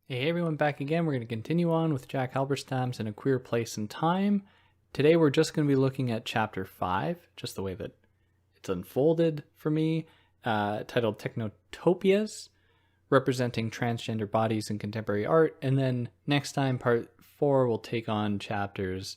Hey everyone, back again. We're going to continue on with Jack Halberstam's In a Queer Place and Time. Today we're just going to be looking at chapter 5, just the way that it's unfolded for me, titled Technotopias, representing transgender bodies in contemporary art. And then next time, part 4, we'll take on chapters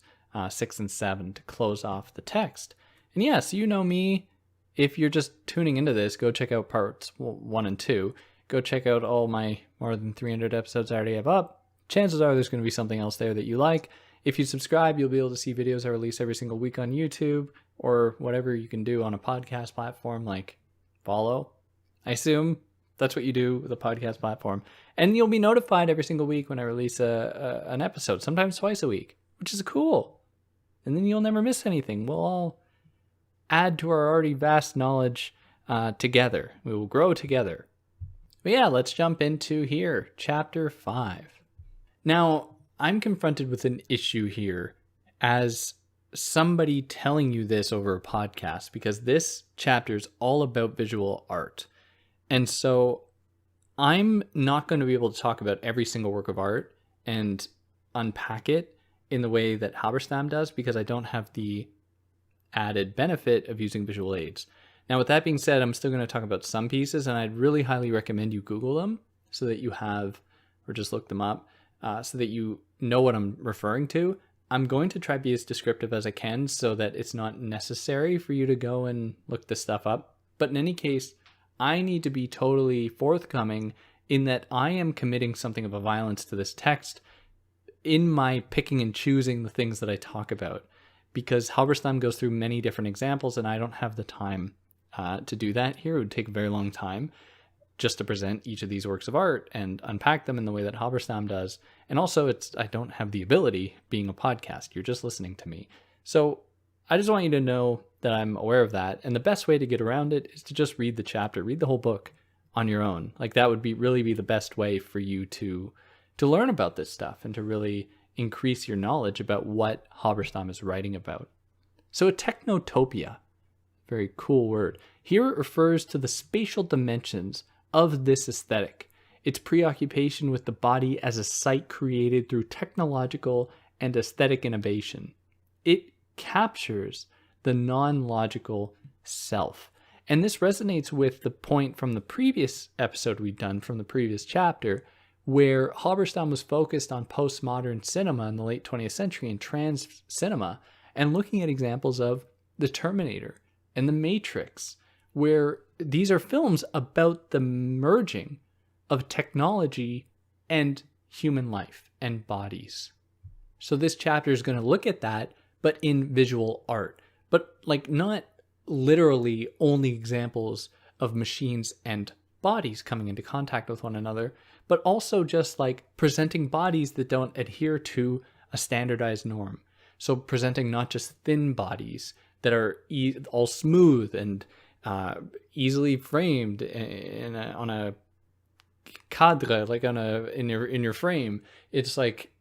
6 and 7 to close off the text. And yes, you know me. If you're just tuning into this, go check out parts 1 and 2. Go check out all my more than 300 episodes I already have up. Chances are there's going to be something else there that you like. If you subscribe, you'll be able to see videos I release every single week on YouTube or whatever you can do on a podcast platform like follow. I assume that's what you do with a podcast platform. And you'll be notified every single week when I release an episode, sometimes twice a week, which is cool. And then you'll never miss anything. We'll all add to our already vast knowledge together. We will grow together. But yeah, let's jump into here, chapter 5. Now, I'm confronted with an issue here as somebody telling you this over a podcast because this chapter is all about visual art. And so I'm not going to be able to talk about every single work of art and unpack it in the way that Halberstam does because I don't have the added benefit of using visual aids. Now, with that being said, I'm still going to talk about some pieces, and I'd really highly recommend you Google them so that you have, or just look them up, so that you know what I'm referring to. I'm going to try to be as descriptive as I can so that it's not necessary for you to go and look this stuff up. But in any case, I need to be totally forthcoming in that I am committing something of a violence to this text in my picking and choosing the things that I talk about, because Halberstam goes through many different examples, and I don't have the time to do that here. It would take a very long time just to present each of these works of art and unpack them in the way that Halberstam does. And also, I don't have the ability being a podcast. You're just listening to me. So I just want you to know that I'm aware of that. And the best way to get around it is to just read the chapter, read the whole book on your own. Like that would really be the best way for you to learn about this stuff and to really increase your knowledge about what Halberstam is writing about. So a technotopia, very cool word. Here it refers to the spatial dimensions of this aesthetic, its preoccupation with the body as a site created through technological and aesthetic innovation. It captures the non-logical self. And this resonates with the point from the previous episode we've done, from the previous chapter, where Halberstam was focused on postmodern cinema in the late 20th century and trans cinema, and looking at examples of The Terminator and The Matrix, where these are films about the merging of technology and human life and bodies. So this chapter is going to look at that, but in visual art. But like not literally only examples of machines and bodies coming into contact with one another, but also just like presenting bodies that don't adhere to a standardized norm. So presenting not just thin bodies that are all smooth and easily framed on a cadre, like in your frame. It's like,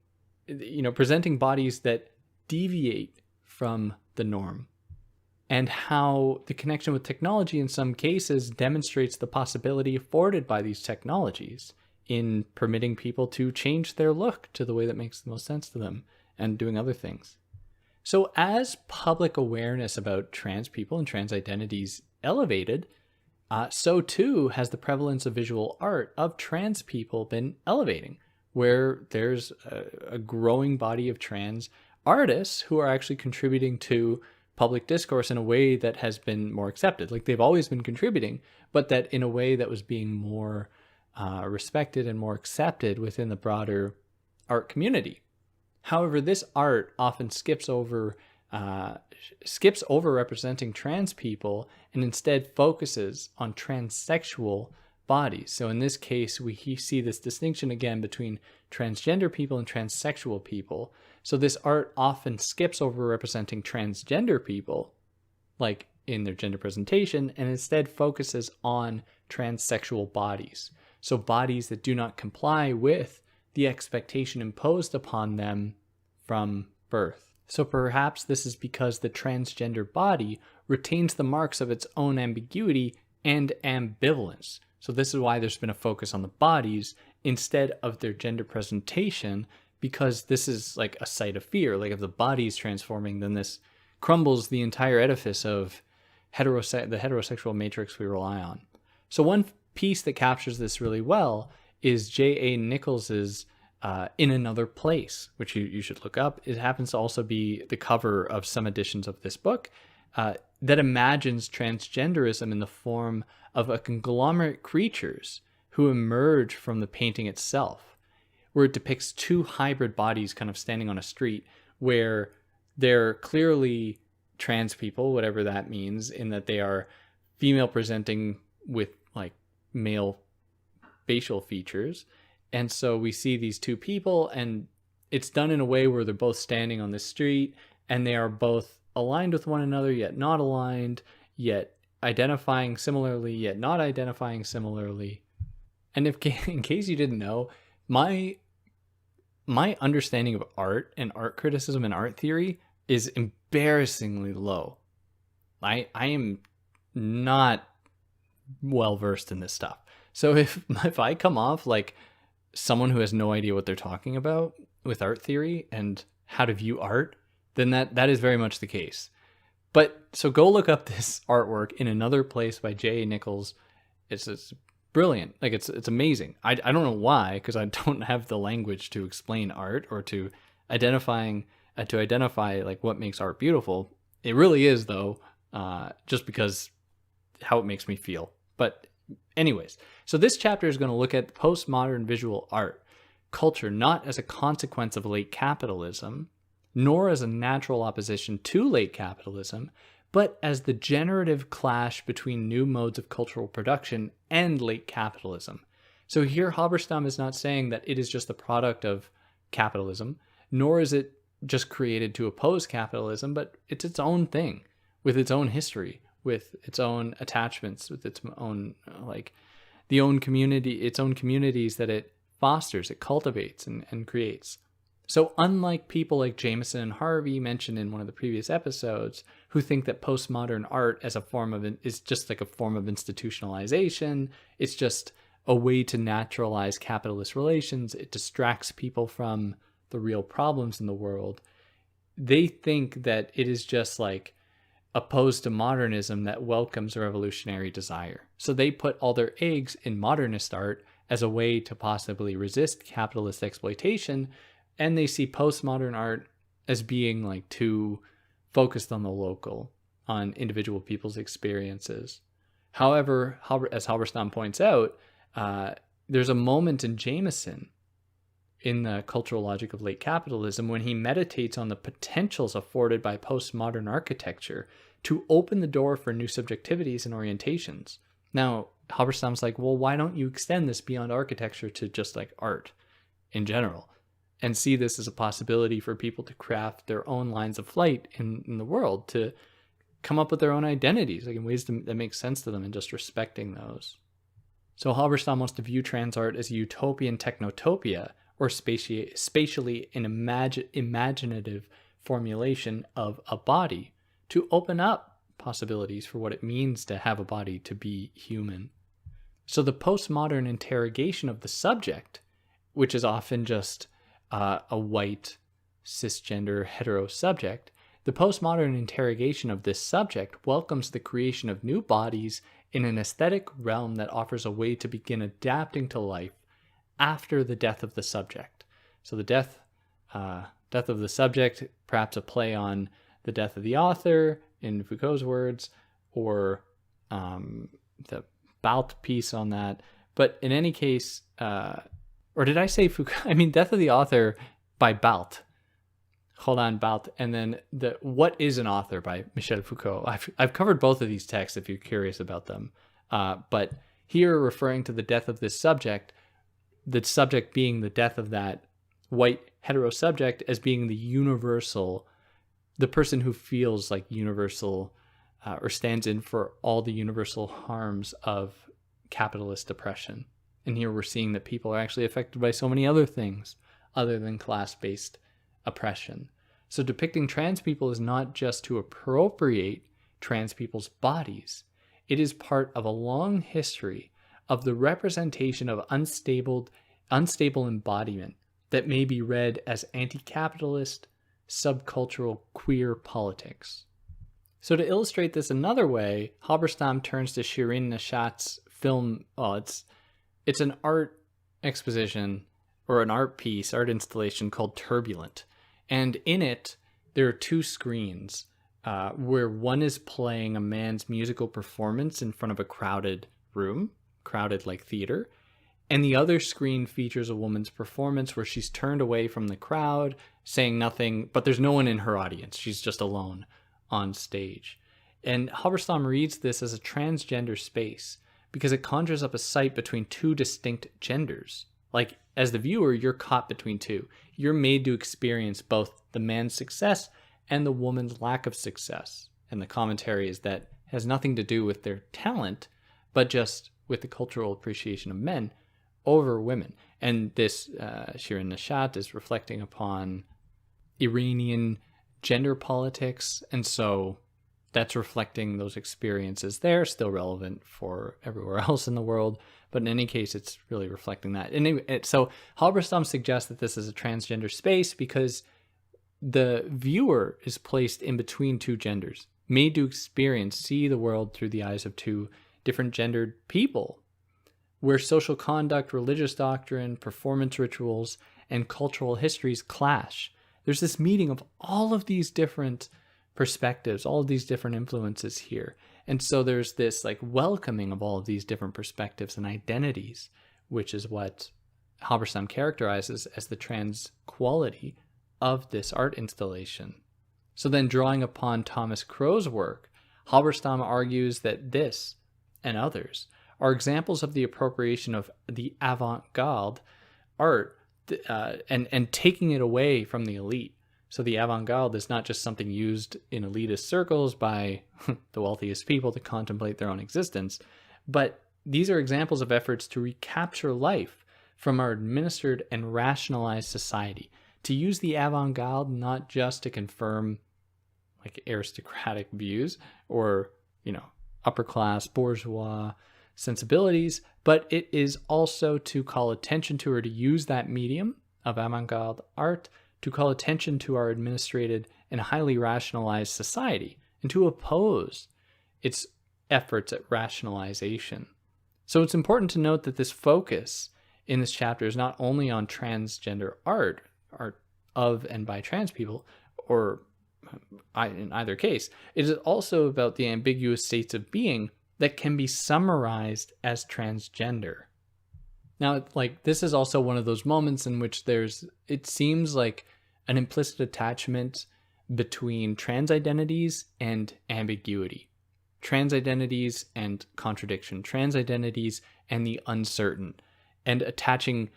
presenting bodies that deviate from the norm, and how the connection with technology in some cases demonstrates the possibility afforded by these technologies in permitting people to change their look to the way that makes the most sense to them and doing other things. So as public awareness about trans people and trans identities elevated, so too has the prevalence of visual art of trans people been elevating, where there's a growing body of trans artists who are actually contributing to public discourse in a way that has been more accepted. Like they've always been contributing, but that in a way that was being more respected and more accepted within the broader art community. However, this art often skips over representing trans people and instead focuses on transsexual bodies. So in this case, we see this distinction again between transgender people and transsexual people. So this art often skips over representing transgender people, like in their gender presentation, and instead focuses on transsexual bodies. So bodies that do not comply with the expectation imposed upon them from birth. So perhaps this is because the transgender body retains the marks of its own ambiguity and ambivalence. So this is why there's been a focus on the bodies instead of their gender presentation, because this is like a site of fear. Like if the body's transforming, then this crumbles the entire edifice of the heterosexual matrix we rely on. So one piece that captures this really well is J.A. Nichols's In Another Place, which you should look up. It happens to also be the cover of some editions of this book, that imagines transgenderism in the form of a conglomerate creatures who emerge from the painting itself, where it depicts two hybrid bodies kind of standing on a street where they're clearly trans people, whatever that means, in that they are female presenting with like male facial features. And so we see these two people, and it's done in a way where they're both standing on the street and they are both aligned with one another, yet not aligned, yet identifying similarly, yet not identifying similarly. And in case you didn't know, my understanding of art and art criticism and art theory is embarrassingly low. I am not well versed in this stuff. So if I come off like someone who has no idea what they're talking about with art theory and how to view art, then that is very much the case. But so go look up this artwork In Another Place by J.A. Nichols. It's brilliant. Like it's amazing. I don't know why, because I don't have the language to explain art or to identify like what makes art beautiful. It really is though, just because how it makes me feel. But anyways, so this chapter is going to look at postmodern visual art culture, not as a consequence of late capitalism, nor as a natural opposition to late capitalism, but as the generative clash between new modes of cultural production and late capitalism. So here Halberstam is not saying that it is just the product of capitalism, nor is it just created to oppose capitalism, but it's its own thing, with its own history, with its own attachments, with its own, its own communities that it fosters, it cultivates and creates. So unlike people like Jameson and Harvey mentioned in one of the previous episodes, who think that postmodern art as a form of is just like a form of institutionalization, it's just a way to naturalize capitalist relations, it distracts people from the real problems in the world, they think that it is just like opposed to modernism that welcomes a revolutionary desire. So they put all their eggs in modernist art as a way to possibly resist capitalist exploitation, and they see postmodern art as being like too focused on the local, on individual people's experiences. However, as Halberstam points out, there's a moment in Jameson in the cultural logic of late capitalism when he meditates on the potentials afforded by postmodern architecture to open the door for new subjectivities and orientations. Now, Halberstam's like, well, why don't you extend this beyond architecture to just like art in general, and see this as a possibility for people to craft their own lines of flight in the world, to come up with their own identities, like in ways that make sense to them, and just respecting those. So Halberstam wants to view trans art as a utopian technotopia, or spatially an imaginative formulation of a body, to open up possibilities for what it means to have a body, to be human. So the postmodern interrogation of the subject, which is often just a white, cisgender, hetero subject, the postmodern interrogation of this subject welcomes the creation of new bodies in an aesthetic realm that offers a way to begin adapting to life after the death of the subject. So the death of the subject, perhaps a play on the death of the author, in Foucault's words, or the Balt piece on that. But in any case, or did I say Foucault? I mean, Death of the Author by Balt. Hold on, Balt. And then the What is an Author by Michel Foucault. I've covered both of these texts if you're curious about them. But here, referring to the death of this subject, the subject being the death of that white hetero subject as being the universal, the person who feels like universal or stands in for all the universal harms of capitalist oppression. And here we're seeing that people are actually affected by so many other things other than class-based oppression. So depicting trans people is not just to appropriate trans people's bodies. It is part of a long history of the representation of unstable unstable embodiment that may be read as anti-capitalist, subcultural queer politics. So to illustrate this another way, Halberstam turns to Shirin Neshat's film. It's an art exposition or an art piece, art installation called Turbulent. And in it, there are two screens where one is playing a man's musical performance in front of a crowded room, crowded like theater. And the other screen features a woman's performance where she's turned away from the crowd, saying nothing, but there's no one in her audience. She's just alone on stage. And Halberstam reads this as a transgender space because it conjures up a sight between two distinct genders. Like, as the viewer, you're caught between two. You're made to experience both the man's success and the woman's lack of success. And the commentary is that it has nothing to do with their talent, but just with the cultural appreciation of men over women. And this Shirin Neshat is reflecting upon Iranian gender politics, and so that's reflecting those experiences there, still relevant for everywhere else in the world, but in any case, it's really reflecting that. And so Halberstam suggests that this is a transgender space because the viewer is placed in between two genders, made to see the world through the eyes of two different gendered people, where social conduct, religious doctrine, performance rituals, and cultural histories clash. There's this meeting of all of these different perspectives, all of these different influences here. And so there's this like welcoming of all of these different perspectives and identities, which is what Halberstam characterizes as the trans quality of this art installation. So then, drawing upon Thomas Crowe's work, Halberstam argues that this and others are examples of the appropriation of the avant-garde art and taking it away from the elite. So the avant-garde is not just something used in elitist circles by the wealthiest people to contemplate their own existence, but these are examples of efforts to recapture life from our administered and rationalized society, to use the avant-garde not just to confirm like aristocratic views or, upper class bourgeois sensibilities, but it is also to call attention to, or to use that medium of avant-garde art to call attention to our administrated and highly rationalized society and to oppose its efforts at rationalization. So it's important to note that this focus in this chapter is not only on transgender art of and by trans people, or in either case, it is also about the ambiguous states of being that can be summarized as transgender. Now, this is also one of those moments in which it seems like an implicit attachment between trans identities and ambiguity, trans identities and contradiction, trans identities and the uncertain, and attaching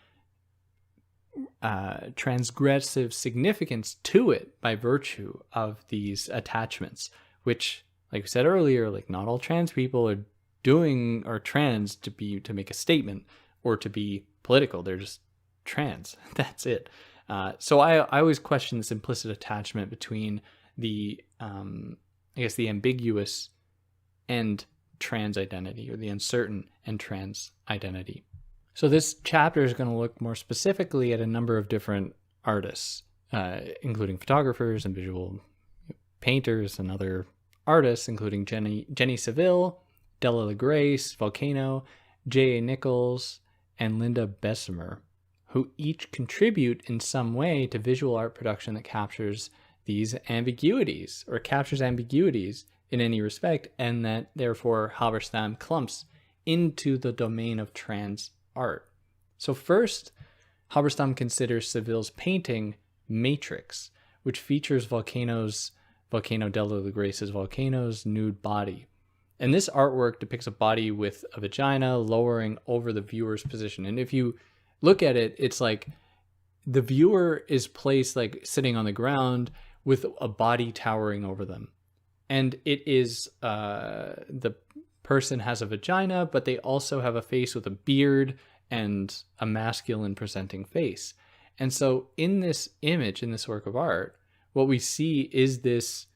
transgressive significance to it by virtue of these attachments, which, like we said earlier, not all trans people are trans to make a statement or to be political. They're just trans. That's it. So I always question this implicit attachment between the ambiguous and trans identity, or the uncertain and trans identity. So this chapter is going to look more specifically at a number of different artists, including photographers and visual painters and other artists, including Jenny Saville, Della LaGrace, Volcano, J.A. Nichols, and Linda Bessemer, who each contribute in some way to visual art production that captures these ambiguities, or captures ambiguities in any respect, and that therefore Halberstam clumps into the domain of trans art. So first, Halberstam considers Saville's painting Matrix, which features Volcano Della LaGrace's Volcano's nude body. And this artwork depicts a body with a vagina lowering over the viewer's position. And if you look at it, it's like the viewer is placed sitting on the ground with a body towering over them. And it is the person has a vagina, but they also have a face with a beard and a masculine presenting face. And so in this image, in this work of art, what we see is this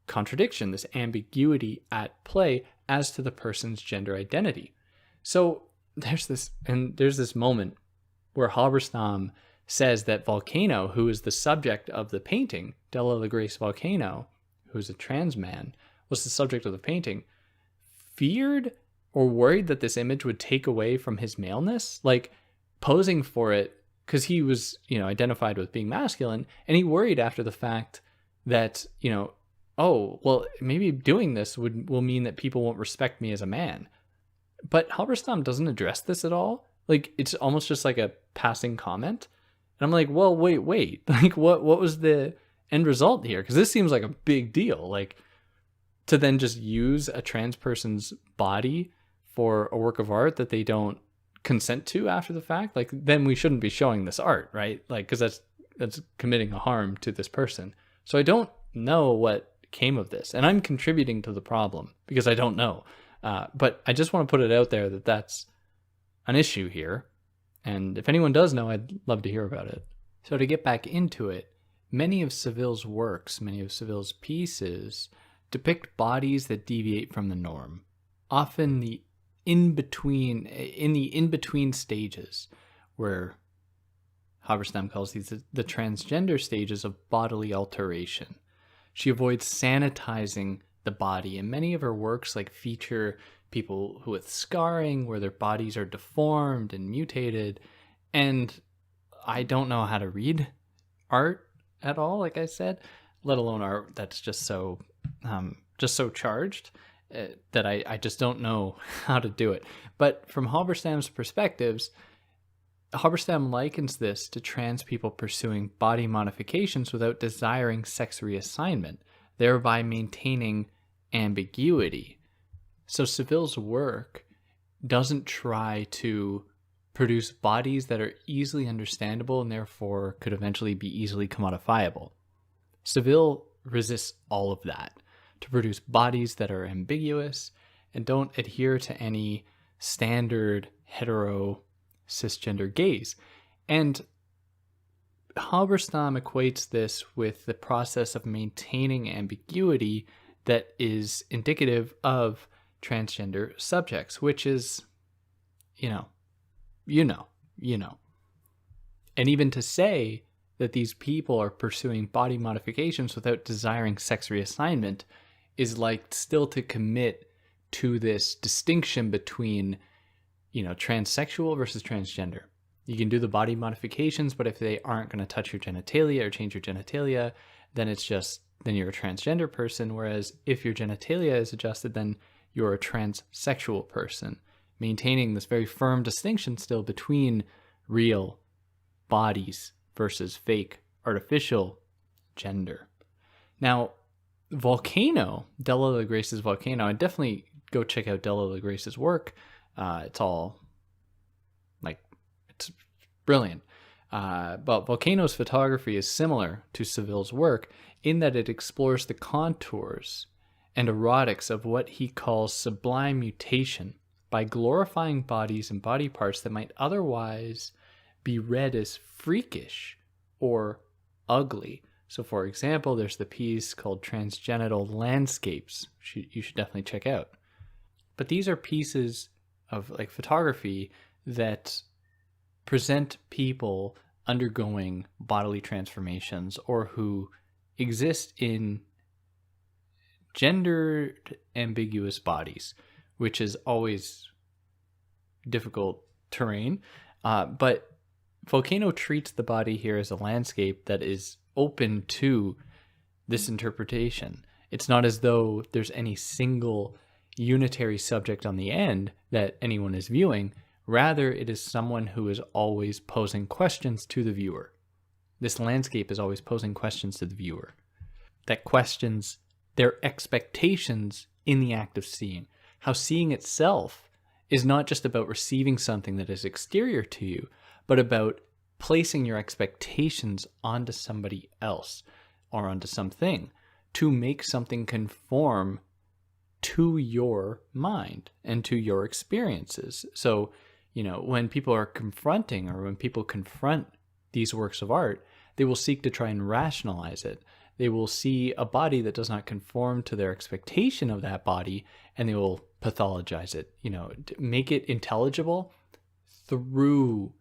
contradiction, this ambiguity at play as to the person's gender identity. So there's this moment where Halberstam says that Volcano, who is the subject of the painting, Della Grace Volcano, who's a trans man, was the subject of the painting, feared or worried that this image would take away from his maleness, like posing for it because he was, identified with being masculine, and he worried after the fact that, oh, well, maybe doing this will mean that people won't respect me as a man. But Halberstam doesn't address this at all. Like, it's almost just like a passing comment. And I'm like, well, wait. Like, what was the end result here? Because this seems like a big deal. Like, to then just use a trans person's body for a work of art that they don't consent to after the fact, like, then we shouldn't be showing this art, right? Like, because that's committing a harm to this person. So I don't know what came of this, and I'm contributing to the problem because I don't know. But I just want to put it out there that that's an issue here. And if anyone does know, I'd love to hear about it. So to get back into it, many of Seville's works, many of Seville's pieces depict bodies that deviate from the norm, often in the in-between stages, where Halberstam calls these the transgender stages of bodily alteration. She avoids sanitizing the body, and many of her works feature people who with scarring, where their bodies are deformed and mutated. And I don't know how to read art at all, like I said, let alone art that's just so charged that I just don't know how to do it. But from Halberstam's perspectives, Halberstam likens this to trans people pursuing body modifications without desiring sex reassignment, thereby maintaining ambiguity. So Seville's work doesn't try to produce bodies that are easily understandable and therefore could eventually be easily commodifiable. Seville resists all of that, to produce bodies that are ambiguous and don't adhere to any standard hetero cisgender gaze. And Halberstam equates this with the process of maintaining ambiguity that is indicative of transgender subjects, which is, you know. And even to say that these people are pursuing body modifications without desiring sex reassignment is still to commit to this distinction between, transsexual versus transgender. You can do the body modifications, but if they aren't going to touch your genitalia or change your genitalia, then then you're a transgender person. Whereas if your genitalia is adjusted, then you're a transsexual person, maintaining this very firm distinction still between real bodies versus fake artificial gender. Now, Volcano, Della Grace's Volcano, and definitely go check out Della Grace's work. It's all it's brilliant. But Volcano's photography is similar to Seville's work in that it explores the contours and erotics of what he calls sublime mutation by glorifying bodies and body parts that might otherwise be read as freakish or ugly. So, for example, there's the piece called Transgenital Landscapes, you should definitely check out. But these are pieces of photography that present people undergoing bodily transformations or who exist in gendered ambiguous bodies, which is always difficult terrain. But Volcano treats the body here as a landscape that is open to this interpretation. It's not as though there's any single unitary subject on the end that anyone is viewing. Rather, it is someone who is always posing questions to the viewer. This landscape is always posing questions to the viewer that questions their expectations in the act of seeing. How seeing itself is not just about receiving something that is exterior to you, but about placing your expectations onto somebody else or onto something to make something conform to your mind and to your experiences. So, when people are confronting or when people confront these works of art, they will seek to try and rationalize it. They will see a body that does not conform to their expectation of that body, and they will pathologize it, make it intelligible through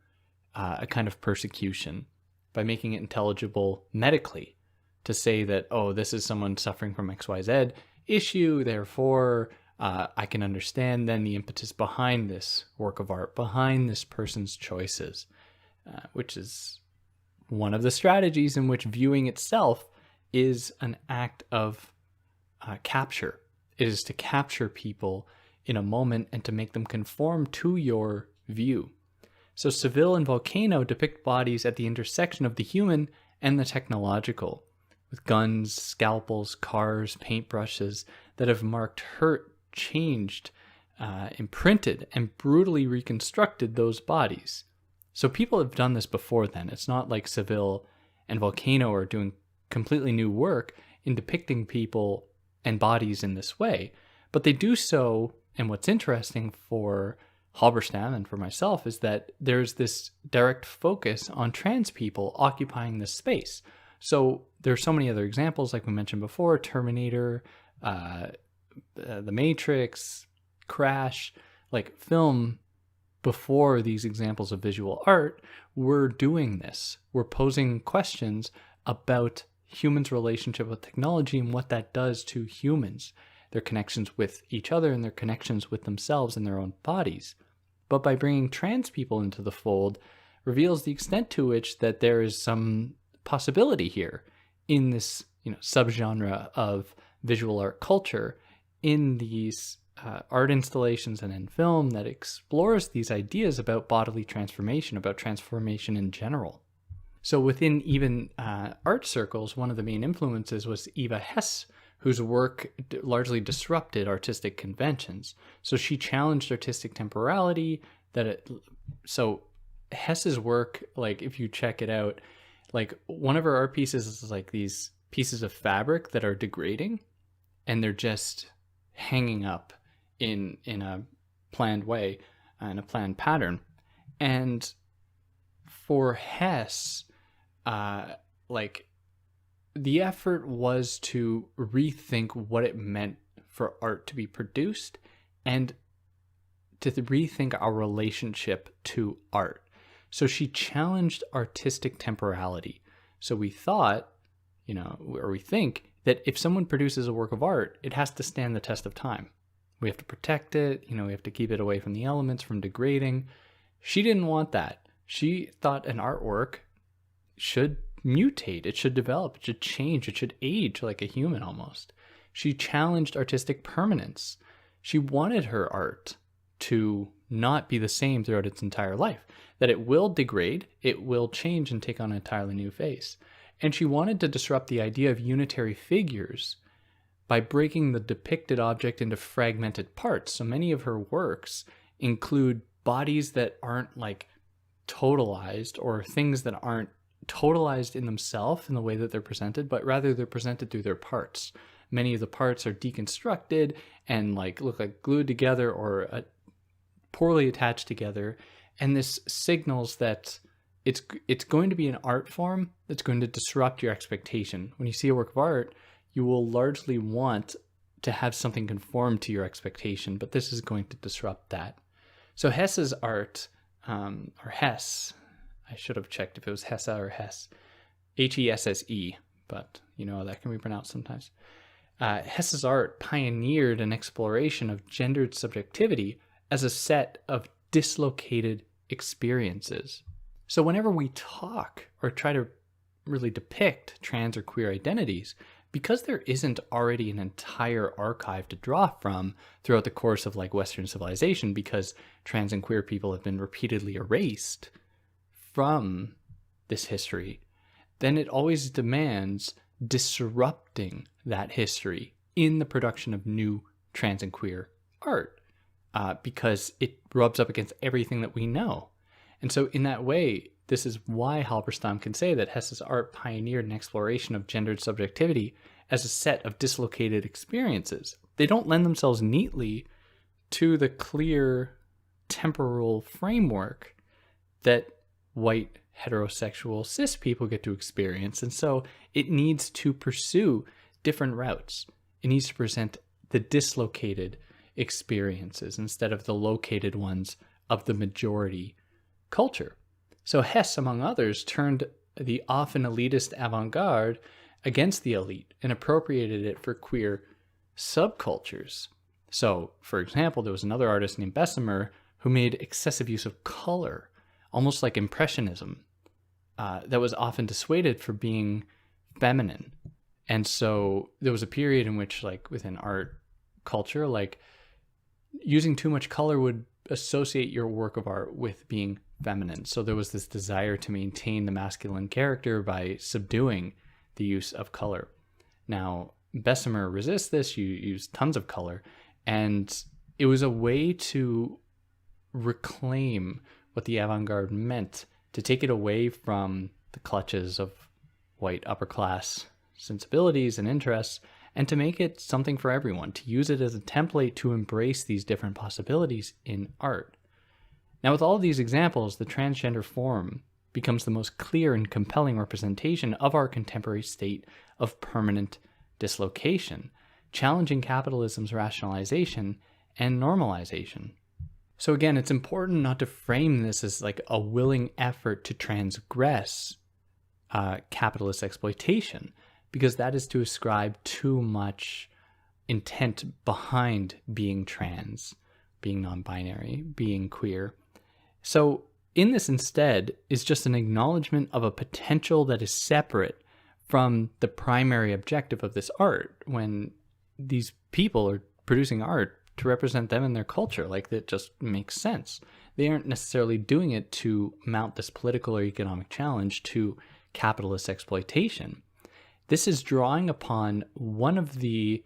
a kind of persecution by making it intelligible medically to say that, oh, this is someone suffering from XYZ issue, therefore I can understand then the impetus behind this work of art, behind this person's choices, which is one of the strategies in which viewing itself is an act of capture. It is to capture people in a moment and to make them conform to your view. So Seville and Volcano depict bodies at the intersection of the human and the technological, with guns, scalpels, cars, paintbrushes that have marked hurt, changed, imprinted, and brutally reconstructed those bodies. So people have done this before then. It's not like Seville and Volcano are doing completely new work in depicting people and bodies in this way, but they do so. And what's interesting for Halberstam and for myself is that there's this direct focus on trans people occupying this space. So there's so many other examples, like we mentioned before, Terminator, The Matrix, Crash, like film before these examples of visual art, we're doing this. We're posing questions about humans' relationship with technology and what that does to humans, their connections with each other and their connections with themselves and their own bodies. But by bringing trans people into the fold reveals the extent to which that there is some possibility here in this, subgenre of visual art culture, in these art installations and in film that explores these ideas about bodily transformation, about transformation in general. So within even art circles, one of the main influences was Eva Hesse, whose work largely disrupted artistic conventions. So she challenged artistic temporality. So Hesse's work, like if you check it out, like one of her art pieces is like these pieces of fabric that are degrading, and they're just hanging up in a planned way, in a planned pattern. And for Hesse, the effort was to rethink what it meant for art to be produced and to rethink our relationship to art. So she challenged artistic temporality. So we thought, or we think that if someone produces a work of art, it has to stand the test of time. We have to protect it, we have to keep it away from the elements, from degrading. She didn't want that. She thought an artwork should mutate, it should develop, it should change, it should age like a human almost. She challenged artistic permanence. She wanted her art to not be the same throughout its entire life, that it will degrade, it will change and take on an entirely new face. And she wanted to disrupt the idea of unitary figures by breaking the depicted object into fragmented parts. So many of her works include bodies that aren't like totalized, or things that aren't totalized in themselves in the way that they're presented, but rather they're presented through their parts. Many of the parts are deconstructed and look like glued together or poorly attached together, and this signals that it's going to be an art form that's going to disrupt your expectation. When you see a work of art, you will largely want to have something conform to your expectation, but this is going to disrupt that. So Hesse's art, or Hesse, I should have checked if it was Hesse or Hesse, Hesse, but that can be pronounced sometimes. Hesse's art pioneered an exploration of gendered subjectivity as a set of dislocated experiences. So whenever we talk or try to really depict trans or queer identities, because there isn't already an entire archive to draw from throughout the course of Western civilization, because trans and queer people have been repeatedly erased from this history, then it always demands disrupting that history in the production of new trans and queer art, because it rubs up against everything that we know. And so in that way, this is why Halberstam can say that Hesse's art pioneered an exploration of gendered subjectivity as a set of dislocated experiences. They don't lend themselves neatly to the clear temporal framework that white, heterosexual, cis people get to experience. And so it needs to pursue different routes. It needs to present the dislocated experiences instead of the located ones of the majority culture. So Hess, among others, turned the often elitist avant-garde against the elite and appropriated it for queer subcultures. So, for example, there was another artist named Bessemer who made excessive use of color, almost like Impressionism, that was often dissuaded for being feminine. And so there was a period in which, like within art culture, like using too much color would associate your work of art with being feminine. So there was this desire to maintain the masculine character by subduing the use of color. Now, Bessemer resists this. You use tons of color. And it was a way to reclaim what the avant-garde meant, to take it away from the clutches of white upper class sensibilities and interests, and to make it something for everyone, to use it as a template to embrace these different possibilities in art. Now, with all of these examples, the transgender form becomes the most clear and compelling representation of our contemporary state of permanent dislocation, challenging capitalism's rationalization and normalization. So again, it's important not to frame this as like a willing effort to transgress capitalist exploitation, because that is to ascribe too much intent behind being trans, being non-binary, being queer. So in this instead is just an acknowledgement of a potential that is separate from the primary objective of this art, when these people are producing art to represent them and their culture. Like, that just makes sense. They aren't necessarily doing it to mount this political or economic challenge to capitalist exploitation. This is drawing upon one of the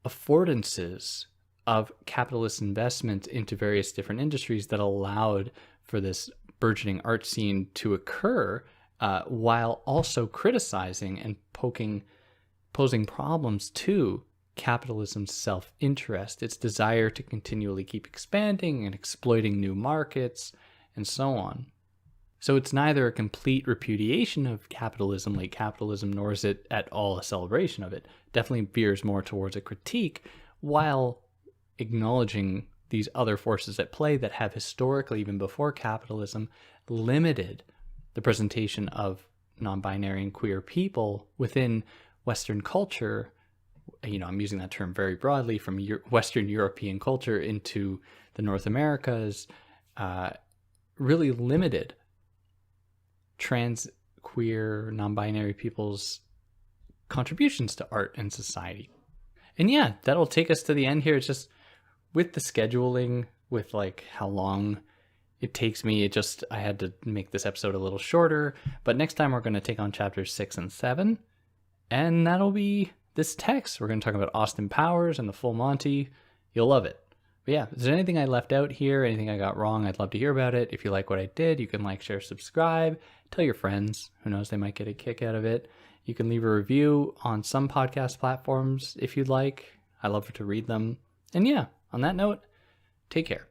affordances of capitalist investment into various different industries that allowed for this burgeoning art scene to occur, while also criticizing and posing problems to capitalism's self-interest, its desire to continually keep expanding and exploiting new markets, and so on. So it's neither a complete repudiation of capitalism, late capitalism, nor is it at all a celebration of it. Definitely veers more towards a critique, while acknowledging these other forces at play that have historically, even before capitalism, limited the presentation of non-binary and queer people within Western culture. You know, I'm using that term very broadly, from Western European culture into the North Americas, really limited trans, queer, non-binary people's contributions to art and society. And yeah, that'll take us to the end here. It's just with the scheduling, with like how long it takes me, I had to make this episode a little shorter. But next time we're going to take on chapters 6 and 7, and that'll be this text. We're going to talk about Austin Powers and the Full Monty. You'll love it. But yeah, if there's anything I left out here, anything I got wrong, I'd love to hear about it. If you like what I did, you can like, share, subscribe, tell your friends. Who knows, they might get a kick out of it. You can leave a review on some podcast platforms if you'd like. I love to read them. And yeah, on that note, take care.